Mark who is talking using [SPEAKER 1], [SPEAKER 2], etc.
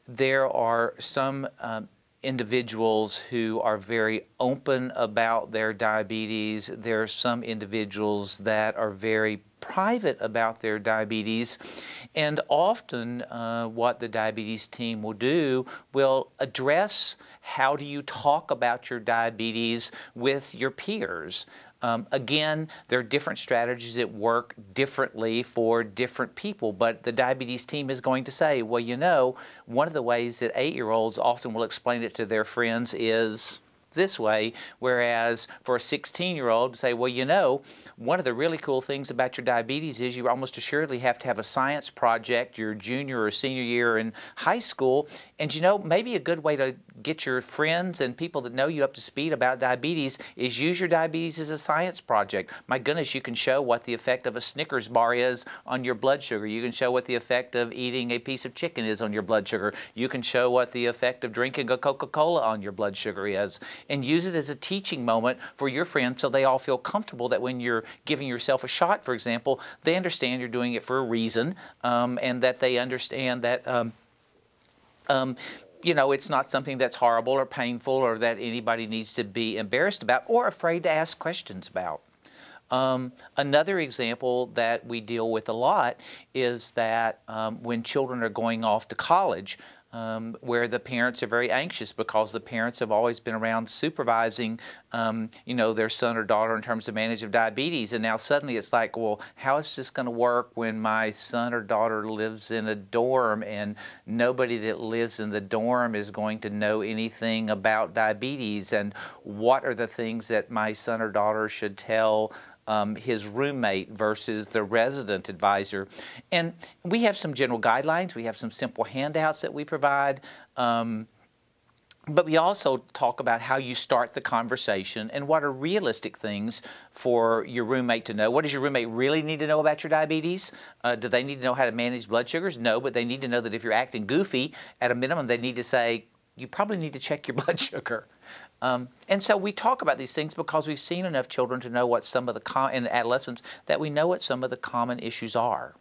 [SPEAKER 1] there are some individuals who are very open about their diabetes. There are some individuals that are very private about their diabetes, and often what the diabetes team will do will address how do you talk about your diabetes with your peers. Again, there are different strategies that work differently for different people, but the diabetes team is going to say, well, you know, one of the ways that 8-year-olds often will explain it to their friends is this way, whereas for a 16-year-old say, well, you know, one of the really cool things about your diabetes is you almost assuredly have to have a science project your junior or senior year in high school, and you know, maybe a good way to get your friends and people that know you up to speed about diabetes is use your diabetes as a science project. My goodness, you can show what the effect of a Snickers bar is on your blood sugar. You can show what the effect of eating a piece of chicken is on your blood sugar. You can show what the effect of drinking a Coca-Cola on your blood sugar is, and use it as a teaching moment for your friends so they all feel comfortable that when you're giving yourself a shot, for example, they understand you're doing it for a reason, and that they understand that you know, it's not something that's horrible or painful or that anybody needs to be embarrassed about or afraid to ask questions about. Another example that we deal with a lot is that when children are going off to college, where the parents are very anxious because the parents have always been around supervising, you know, their son or daughter in terms of management of diabetes, and now suddenly it's like, well, how is this going to work when my son or daughter lives in a dorm and nobody that lives in the dorm is going to know anything about diabetes, and what are the things that my son or daughter should tell his roommate versus the resident advisor. And we have some general guidelines. We have some simple handouts that we provide. But we also talk about how you start the conversation and what are realistic things for your roommate to know. What does your roommate really need to know about your diabetes? Do they need to know how to manage blood sugars? No, but they need to know that if you're acting goofy, at a minimum, they need to say, you probably need to check your blood sugar. And so we talk about these things because we've seen enough children to know what some of the, and adolescents, that we know what some of the common issues are.